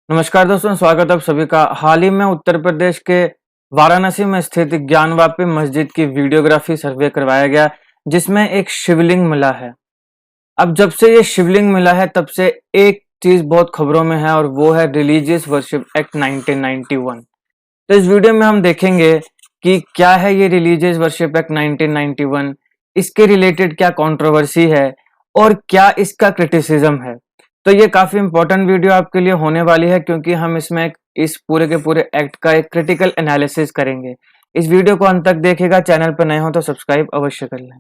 नमस्कार दोस्तों, स्वागत है आप सभी का। हाल ही में उत्तर प्रदेश के वाराणसी में स्थित ज्ञानवापी मस्जिद की वीडियोग्राफी सर्वे करवाया गया, जिसमें एक शिवलिंग मिला है। अब जब से ये शिवलिंग मिला है तब से एक चीज बहुत खबरों में है और वो है रिलीजियस वर्शिप एक्ट 1991। तो इस वीडियो में हम देखेंगे कि क्या है ये रिलीजियस वर्शिप एक्ट 1991, इसके रिलेटेड क्या कंट्रोवर्सी है और क्या इसका क्रिटिसिज्म है। तो ये काफी इंपॉर्टेंट वीडियो आपके लिए होने वाली है, क्योंकि हम इसमें इस पूरे के पूरे एक्ट का एक क्रिटिकल एनालिसिस करेंगे। इस वीडियो को अंत तक देखिएगा, चैनल पर नए हो तो सब्सक्राइब अवश्य कर लें।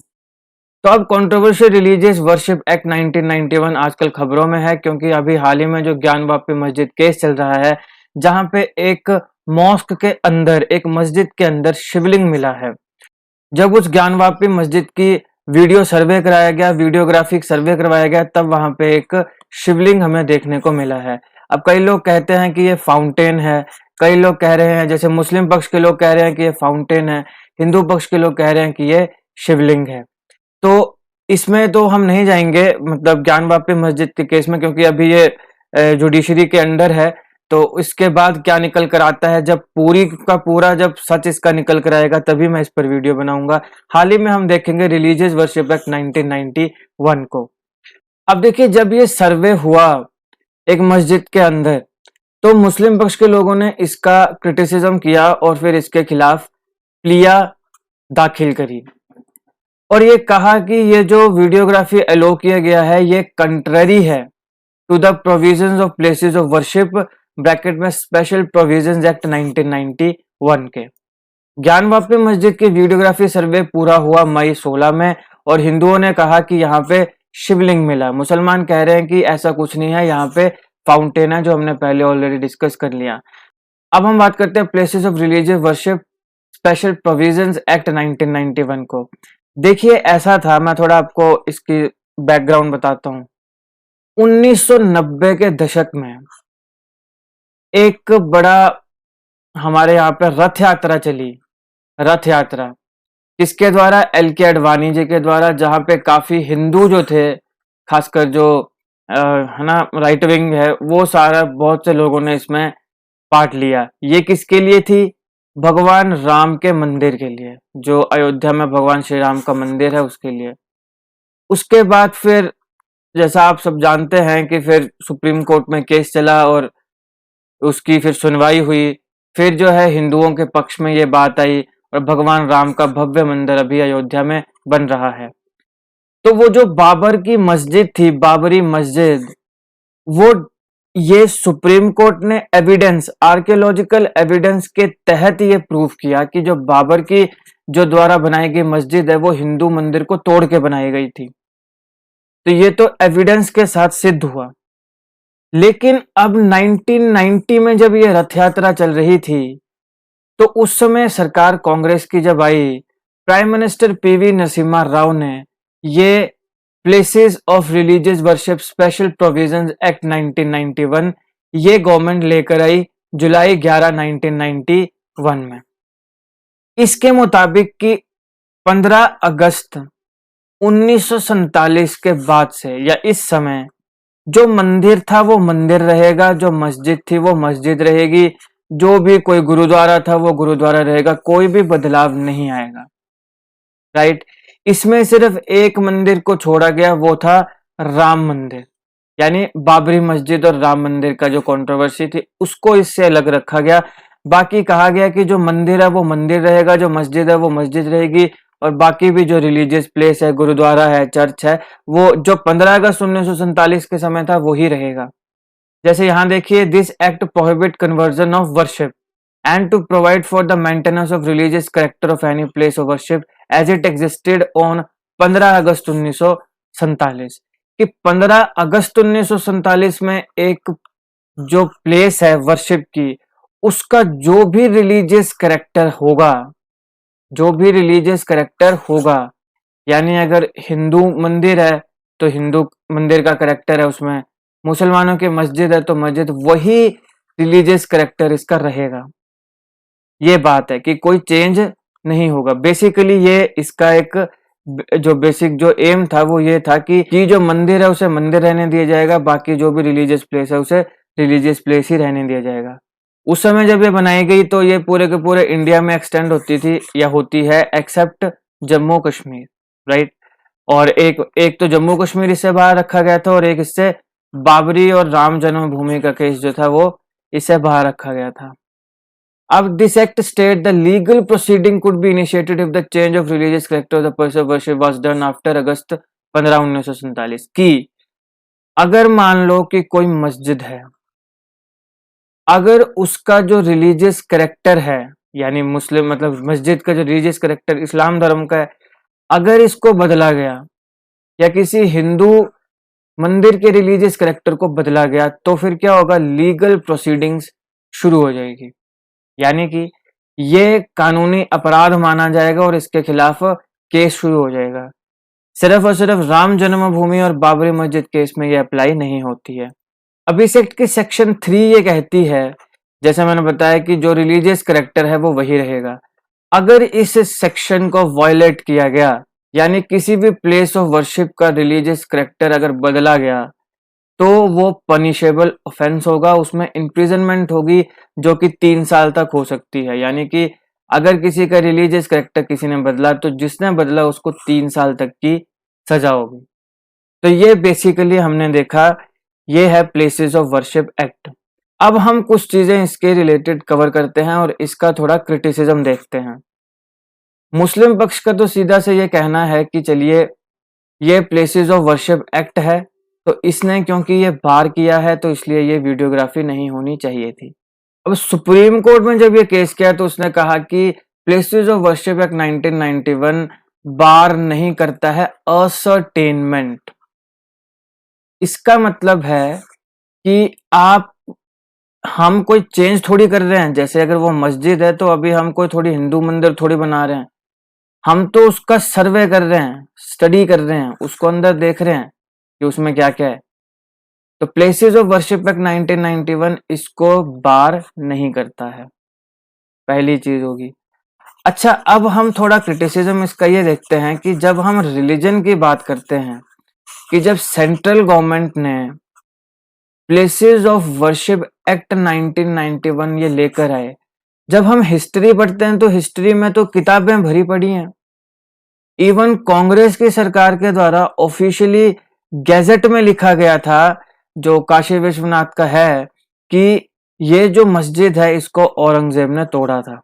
तो अब कंट्रोवर्शियल रिलीजियस वर्शिप एक्ट 1991 आजकल खबरों में है, क्योंकि अभी हाल ही में जो ज्ञानवापी मस्जिद केस चल रहा है, जहां पे एक मॉस्क के अंदर, एक मस्जिद के अंदर शिवलिंग मिला है। जब उस ज्ञानवापी मस्जिद की वीडियो सर्वे कराया गया, वीडियोग्राफिक सर्वे करवाया गया, तब वहां पे एक शिवलिंग हमें देखने को मिला है। अब कई लोग कहते हैं कि ये फाउंटेन है, कई लोग कह रहे हैं, जैसे मुस्लिम पक्ष के लोग कह रहे हैं कि ये फाउंटेन है, हिंदू पक्ष के लोग कह रहे हैं कि ये शिवलिंग है। तो इसमें तो हम नहीं जाएंगे, मतलब ज्ञानवापी मस्जिद के केस में, क्योंकि अभी ये जुडिशरी के अंडर है। तो इसके बाद क्या निकल कर आता है, जब पूरी का पूरा जब सच इसका निकल कर आएगा तभी मैं इस पर वीडियो बनाऊंगा। हाल ही में हम देखेंगे रिलीजियस वर्शिप एक्ट 1991 को। अब देखिए, जब ये सर्वे हुआ एक मस्जिद के अंदर, तो मुस्लिम पक्ष के लोगों ने इसका क्रिटिसिज्म किया और फिर इसके खिलाफ प्लिया दाखिल करी और ये कहा कि ये जो वीडियोग्राफी अलो किया गया है ये कंट्ररी है to the provisions of places of worship bracket में स्पेशल प्रोविजंस एक्ट 1991 के। ज्ञानवापी मस्जिद की वीडियोग्राफी सर्वे पूरा हुआ मई 16 में और हिंदुओं ने कहा कि यहाँ पे शिवलिंग मिला। मुसलमान कह रहे हैं कि ऐसा कुछ नहीं है, यहाँ पे फाउंटेन है, जो हमने पहले ऑलरेडी डिस्कस कर लिया। अब हम बात करते हैं places of religious worship special provisions act 1991 को। देखिए, ऐसा था, मैं थोड़ा आपको इसकी बैकग्राउंड बताता हूँ। 1990 के दशक में एक बड़ा हमारे यहाँ पे रथ यात्रा चली। रथ यात्रा किसके द्वारा? एल के अडवाणी जी के द्वारा, जहां पे काफी हिंदू जो थे, खासकर जो है ना राइट विंग है, वो सारा बहुत से लोगों ने इसमें पार्ट लिया। ये किसके लिए थी? भगवान राम के मंदिर के लिए, जो अयोध्या में भगवान श्री राम का मंदिर है उसके लिए। उसके बाद फिर जैसा आप सब जानते हैं कि फिर सुप्रीम कोर्ट में केस चला और उसकी फिर सुनवाई हुई। फिर जो है हिंदुओं के पक्ष में ये बात आई और भगवान राम का भव्य मंदिर अभी अयोध्या में बन रहा है। तो वो जो बाबर की मस्जिद थी, बाबरी मस्जिद, वो ये सुप्रीम कोर्ट ने एविडेंस, आर्कियोलॉजिकल एविडेंस के तहत ये प्रूव किया कि जो बाबर की जो द्वारा बनाई गई मस्जिद है वो हिंदू मंदिर को तोड़ के बनाई गई थी। तो ये तो एविडेंस के साथ सिद्ध हुआ। लेकिन अब 1990 में जब ये रथ यात्रा चल रही थी, तो उस समय सरकार कांग्रेस की जब आई, prime minister PV Narasimha Rao ने ये places of religious worship special provisions act 1991 ये गवर्नमेंट लेकर आई जुलाई 11 1991 में। इसके मुताबिक कि 15 अगस्त 1947 के बाद से या इस समय जो मंदिर था वो मंदिर रहेगा, जो मस्जिद थी वो मस्जिद रहेगी, जो भी कोई गुरुद्वारा था वो गुरुद्वारा रहेगा, कोई भी बदलाव नहीं आएगा। राइट? इसमें सिर्फ एक मंदिर को छोड़ा गया, वो था राम मंदिर। यानी बाबरी मस्जिद और राम मंदिर का जो कंट्रोवर्सी थी उसको इससे अलग रखा गया। बाकी कहा गया कि जो मंदिर है वो मंदिर रहेगा, जो मस्जिद है वो मस्जिद रहेगी, और बाकी भी जो रिलीजियस प्लेस है, गुरुद्वारा है, चर्च है, वो जो 15 अगस्त 1947 के समय था वही रहेगा। जैसे यहाँ देखिए, this act prohibit conversion of worship and to provide for the maintenance of religious character of any place of worship as it existed on 15 August 1947। कि 15 अगस्त 1947 में एक जो प्लेस है वर्शिप की, उसका जो भी रिलीजियस कैरेक्टर होगा, जो भी रिलीजियस कैरेक्टर होगा, यानी अगर हिंदू मंदिर है तो हिंदू मंदिर का कैरेक्टर है उसमें, मुसलमानों की मस्जिद है तो मस्जिद, वही रिलीजियस कैरेक्टर इसका रहेगा। ये बात है कि कोई चेंज नहीं होगा। बेसिकली ये इसका एक जो बेसिक जो एम था वो ये था कि जो मंदिर है उसे मंदिर रहने दिया जाएगा, बाकी जो भी रिलीजियस प्लेस है उसे रिलीजियस प्लेस ही रहने दिया जाएगा। उस समय जब ये बनाई गई तो ये पूरे के पूरे इंडिया में एक्सटेंड होती थी या होती है, एक्सेप्ट जम्मू कश्मीर, राइट। और एक एक तो जम्मू कश्मीर इससे बाहर रखा गया था, और एक इससे बाबरी और राम जन्मभूमि का केस जो था वो इससे बाहर रखा गया था। अब this act state the legal proceeding could be initiated if the change of religious character of the place of worship was done after August 15 1947 की अगर मान लो कि कोई मस्जिद है, अगर उसका जो रिलीजियस कैरेक्टर है, यानी मुस्लिम मतलब मस्जिद का जो रिलीजियस कैरेक्टर इस्लाम धर्म का है, अगर इसको बदला गया या किसी हिंदू मंदिर के रिलीजियस कैरेक्टर को बदला गया तो फिर क्या होगा, लीगल प्रोसीडिंग्स शुरू हो जाएगी, यानी कि ये कानूनी अपराध माना जाएगा और इसके खिलाफ केस शुरू हो जाएगा। सिर्फ और सिर्फ राम जन्मभूमि और बाबरी मस्जिद केस में ये अप्लाई नहीं होती है। अब इस एक्ट की सेक्शन 3 ये कहती है, जैसे मैंने बताया कि जो रिलीजियस कैरेक्टर है वो वही रहेगा। अगर इस सेक्शन को वायलेट किया गया, यानी किसी भी प्लेस ऑफ वर्शिप का रिलीजियस कैरेक्टर अगर बदला गया, तो वो पनिशेबल ऑफेंस होगा, उसमें इम्प्रिजनमेंट होगी जो कि 3 साल तक हो सकती है। यानी कि अगर किसी का रिलीजियस कैरेक्टर किसी ने बदला तो जिसने बदला उसको 3 साल तक की सजा होगी। तो ये बेसिकली हमने देखा, ये है प्लेसेस ऑफ वर्शिप एक्ट। अब हम कुछ चीजें इसके रिलेटेड कवर करते हैं और इसका थोड़ा क्रिटिसिज्म देखते हैं। मुस्लिम पक्ष का तो सीधा से ये कहना है कि चलिए ये प्लेसेस ऑफ वर्शिप एक्ट है, तो इसने क्योंकि ये बार किया है तो इसलिए ये वीडियोग्राफी नहीं होनी चाहिए थी। अब सुप्रीम कोर्ट में जब ये केस किया तो उसने कहा कि प्लेसेस ऑफ वर्शिप एक्ट 1991 बार नहीं करता है असर्टेनमेंट। इसका मतलब है कि हम कोई चेंज थोड़ी कर रहे हैं, जैसे अगर वो मस्जिद है तो अभी हम कोई थोड़ी हिंदू मंदिर थोड़ी बना रहे हैं, हम तो उसका सर्वे कर रहे हैं, स्टडी कर रहे हैं, उसको अंदर देख रहे हैं कि उसमें क्या क्या है। तो प्लेसेस ऑफ वर्शिप एक्ट 1991 इसको बार नहीं करता है, पहली चीज होगी। अच्छा, अब हम थोड़ा क्रिटिसिज्म इसका ये देखते हैं कि जब हम रिलीजन की बात करते हैं, कि जब सेंट्रल गवर्नमेंट ने प्लेसेस ऑफ वर्शिप एक्ट 1991 ये लेकर आए, जब हम हिस्ट्री पढ़ते हैं तो हिस्ट्री में तो किताबें भरी पड़ी हैं। इवन कांग्रेस की सरकार के द्वारा ऑफिशियली गैजेट में लिखा गया था, जो काशी विश्वनाथ का है, कि ये जो मस्जिद है इसको औरंगजेब ने तोड़ा था।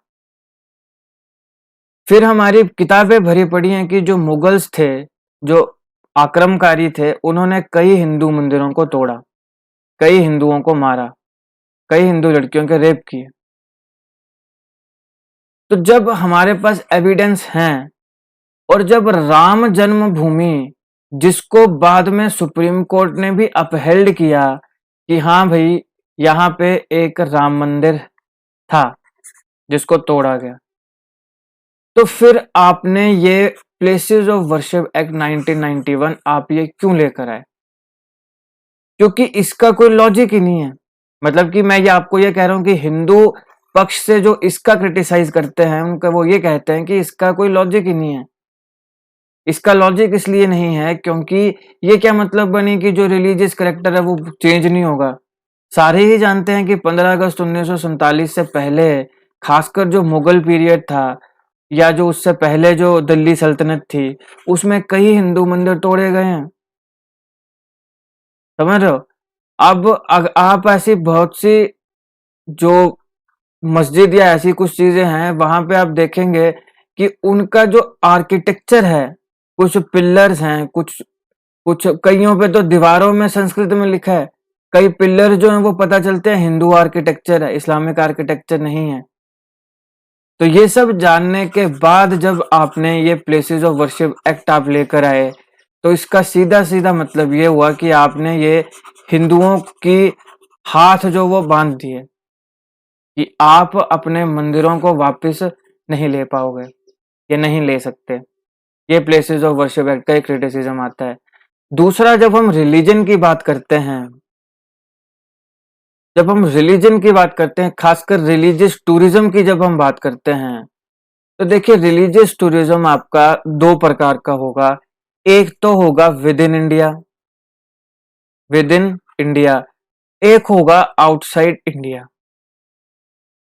फिर हमारी किताबें भरी पड़ी हैं कि जो मुगल्स थे, जो आक्रमणकारी थे, उन्होंने कई हिंदू मंदिरों को तोड़ा, कई हिंदुओं को मारा, कई हिंदू लड़कियों के रेप किए। तो जब हमारे पास एविडेंस हैं, और जब राम जन्मभूमि, जिसको बाद में सुप्रीम कोर्ट ने भी अपहेल्ड किया कि हाँ भाई यहाँ पे एक राम मंदिर था जिसको तोड़ा गया, तो फिर आपने ये प्लेसेस ऑफ वर्शिप एक्ट 1991 आप ये क्यों लेकर आए? क्योंकि इसका कोई लॉजिक ही नहीं है। मतलब कि मैं ये आपको ये कह रहा हूं कि हिंदू पक्ष से जो इसका क्रिटिसाइज करते हैं, उनका वो ये कहते हैं कि इसका कोई लॉजिक ही नहीं है। इसका लॉजिक इसलिए नहीं है क्योंकि ये क्या मतलब बनी कि जो रिलीजियस कैरेक्टर है वो चेंज नहीं होगा। सारे ही जानते हैं कि 15 अगस्त 1947 से पहले, खासकर जो मुगल पीरियड था या जो उससे पहले जो दिल्ली सल्तनत थी, उसमें कई हिंदू मंदिर तोड़े गए हैं, समझ रहे हो। अब आप ऐसी बहुत सी जो मस्जिद या ऐसी कुछ चीजें हैं वहां पे आप देखेंगे कि उनका जो आर्किटेक्चर है, कुछ पिलर्स हैं, कुछ कुछ कईयों पे तो दीवारों में संस्कृत में लिखा है, कई पिलर जो हैं वो पता चलते हैं हिंदू आर्किटेक्चर है, इस्लामिक आर्किटेक्चर नहीं है। तो ये सब जानने के बाद जब आपने ये प्लेसेस ऑफ वर्शिप एक्ट आप लेकर आए, तो इसका सीधा सीधा मतलब ये हुआ कि आपने ये हिंदुओं की हाथ जो वो बांध दिए कि आप अपने मंदिरों को वापस नहीं ले पाओगे, ये नहीं ले सकते। ये प्लेसेस ऑफ वर्शिप एक्ट का एक क्रिटिसिज्म आता है। दूसरा, जब हम रिलीजन की बात करते हैं, जब हम रिलीजन की बात करते हैं, खासकर रिलीजियस टूरिज्म की जब हम बात करते हैं, तो देखिए रिलीजियस टूरिज्म आपका दो प्रकार का होगा। एक तो होगा with in India, with in India, एक होगा outside India.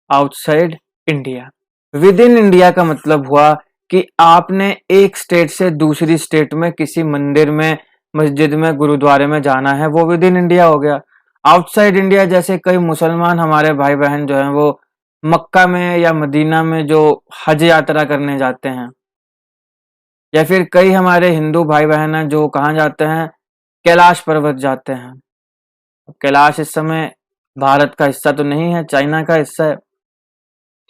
Outside India, with in India का मतलब हुआ कि आपने एक स्टेट से दूसरी स्टेट में किसी मंदिर में, मस्जिद में, गुरुद्वारे में जाना है, वो विद इन इंडिया हो गया। आउटसाइड इंडिया जैसे कई मुसलमान हमारे भाई बहन जो हैं वो मक्का में या मदीना में जो हज यात्रा करने जाते हैं, या फिर कई हमारे हिंदू भाई बहन हैं जो कहाँ जाते हैं, कैलाश पर्वत जाते हैं। कैलाश इस समय भारत का हिस्सा तो नहीं है, चाइना का हिस्सा है,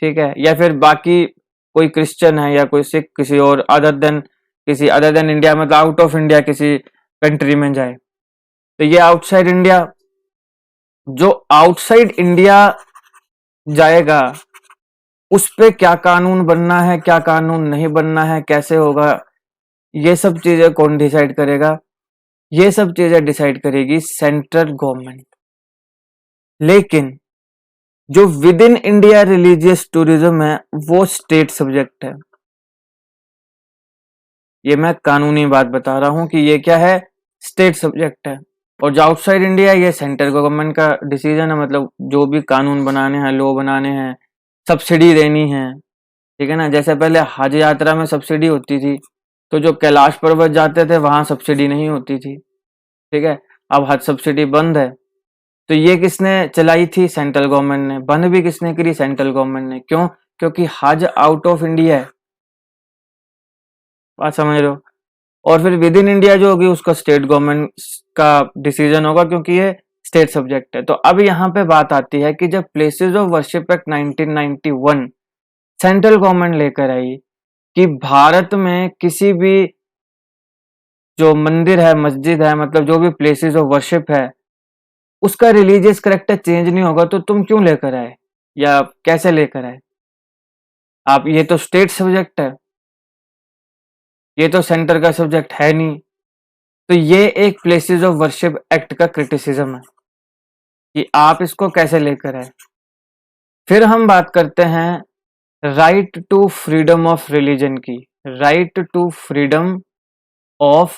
ठीक है। या फिर बाकी कोई क्रिश्चियन है या कोई सिख किसी और अदर देन इंडिया, मतलब आउट ऑफ इंडिया किसी कंट्री में जाए, तो ये आउटसाइड इंडिया। जो आउटसाइड इंडिया जाएगा उस पे क्या कानून बनना है, क्या कानून नहीं बनना है, कैसे होगा, ये सब चीजें कौन डिसाइड करेगा? ये सब चीजें डिसाइड करेगी सेंट्रल गवर्नमेंट। लेकिन जो with in India religious tourism है वो स्टेट सब्जेक्ट है। ये मैं कानूनी बात बता रहा हूं कि ये क्या है, स्टेट सब्जेक्ट है। और जो आउटसाइड इंडिया ये सेंट्रल गवर्नमेंट का डिसीजन है, मतलब जो भी कानून बनाने हैं, लॉ बनाने हैं, सब्सिडी देनी है, ठीक है ना। जैसे पहले हज यात्रा में सब्सिडी होती थी, तो जो कैलाश पर्वत जाते थे वहां सब्सिडी नहीं होती थी, ठीक है। अब हज सब्सिडी बंद है, तो ये किसने चलाई थी? सेंट्रल गवर्नमेंट ने। बंद भी किसने करी? सेंट्रल गवर्नमेंट ने। क्यों? क्योंकि हज आउट ऑफ इंडिया है, बात समझ रहे हो। और फिर विद इन इंडिया जो होगी उसका स्टेट गवर्नमेंट का डिसीजन होगा, क्योंकि ये स्टेट सब्जेक्ट है। तो अब यहाँ पे बात आती है कि जब places of worship act 1991 central government लेकर आई कि भारत में किसी भी जो मंदिर है, मस्जिद है, मतलब जो भी प्लेसेस ऑफ वर्शिप है, उसका रिलीजियस करेक्टर चेंज नहीं होगा, तो तुम क्यों लेकर आए या कैसे लेकर आए आप? ये तो स्टेट सब्जेक्ट है, ये तो सेंटर का सब्जेक्ट है नहीं। तो ये एक प्लेसेस ऑफ वर्शिप एक्ट का क्रिटिसिज्म है कि आप इसको कैसे लेकर आए। फिर हम बात करते हैं right to freedom of religion की। Right to freedom of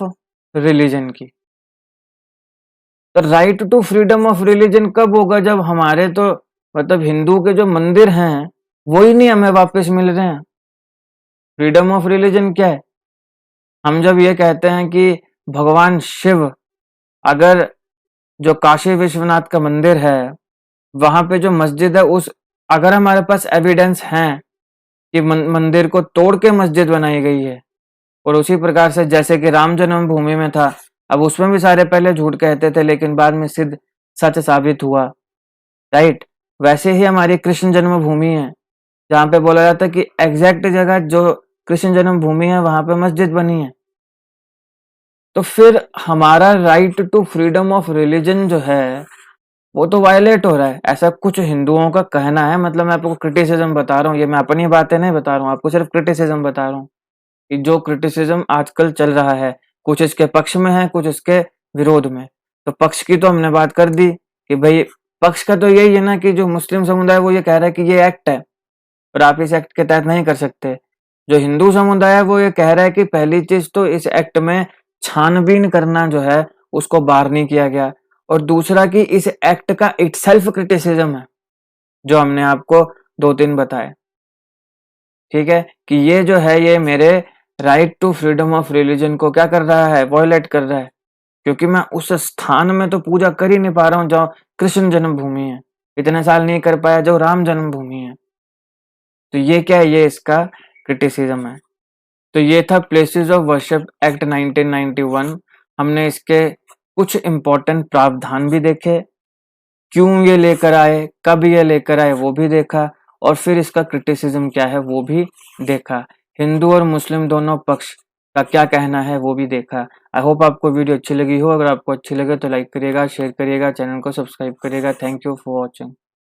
religion की। तो right to freedom of religion कब होगा? जब हमारे तो मतलब हिंदू के जो मंदिर हैं वो ही नहीं हमें वापस मिल रहे हैं। फ्रीडम ऑफ रिलीजन क्या है? हम जब ये कहते हैं कि भगवान शिव, अगर जो काशी विश्वनाथ का मंदिर है वहां पे जो मस्जिद है, उस अगर हमारे पास एविडेंस है कि मंदिर को तोड़ के मस्जिद बनाई गई है, और उसी प्रकार से जैसे कि राम जन्मभूमि में था, अब उसमें भी सारे पहले झूठ कहते थे लेकिन बाद में सिद्ध सच साबित हुआ, राइट। वैसे ही हमारी कृष्ण जन्मभूमि है, जहाँ पे बोला जाता है कि एग्जैक्ट जगह जो कृष्ण जन्मभूमि है वहां पे मस्जिद बनी है। तो फिर हमारा right to freedom of religion जो है वो तो वायलेट हो रहा है, ऐसा कुछ हिंदुओं का कहना है। मतलब मैं आपको क्रिटिसिज्म बता रहा हूँ, ये मैं अपनी बातें नहीं बता रहा हूँ, आपको सिर्फ क्रिटिसिज्म बता रहा हूँ कि जो क्रिटिसिज्म आजकल चल रहा है, कुछ इसके पक्ष में है, कुछ इसके विरोध में। तो पक्ष की तो हमने बात कर दी कि भाई पक्ष का तो यही है ना कि जो मुस्लिम समुदाय वो ये कह रहा है कि ये एक्ट है और आप इस एक्ट के तहत नहीं कर सकते। जो हिंदू समुदाय है वो ये कह रहा है कि पहली चीज तो इस एक्ट में छानबीन करना जो है उसको बार नहीं किया गया, और दूसरा कि इस एक्ट का इटसेल्फ क्रिटिसिज्म है जो हमने आपको दो तीन बताए, ठीक है, कि ये जो है ये मेरे right to freedom of religion को क्या कर रहा है, वॉयलेट कर रहा है, क्योंकि मैं उस स्थान में तो पूजा कर ही नहीं पा रहा हूँ जहाँ कृष्ण जन्मभूमि है, इतने साल नहीं कर पाया जो राम जन्मभूमि है। तो ये क्या है, ये इसका क्रिटिसिज्म है। तो ये था प्लेसेस ऑफ वर्शिप एक्ट 1991। हमने इसके कुछ इंपॉर्टेंट प्रावधान भी देखे, क्यों ये लेकर आए, कब ये लेकर आए वो भी देखा, और फिर इसका क्रिटिसिज्म क्या है वो भी देखा। हिंदू और मुस्लिम दोनों पक्ष का क्या कहना है वो भी देखा। आई होप आपको वीडियो अच्छी लगी हो। अगर आपको अच्छी लगे तो लाइक करिएगा, शेयर करिएगा, चैनल को सब्सक्राइब करिएगा। Thank you for watching.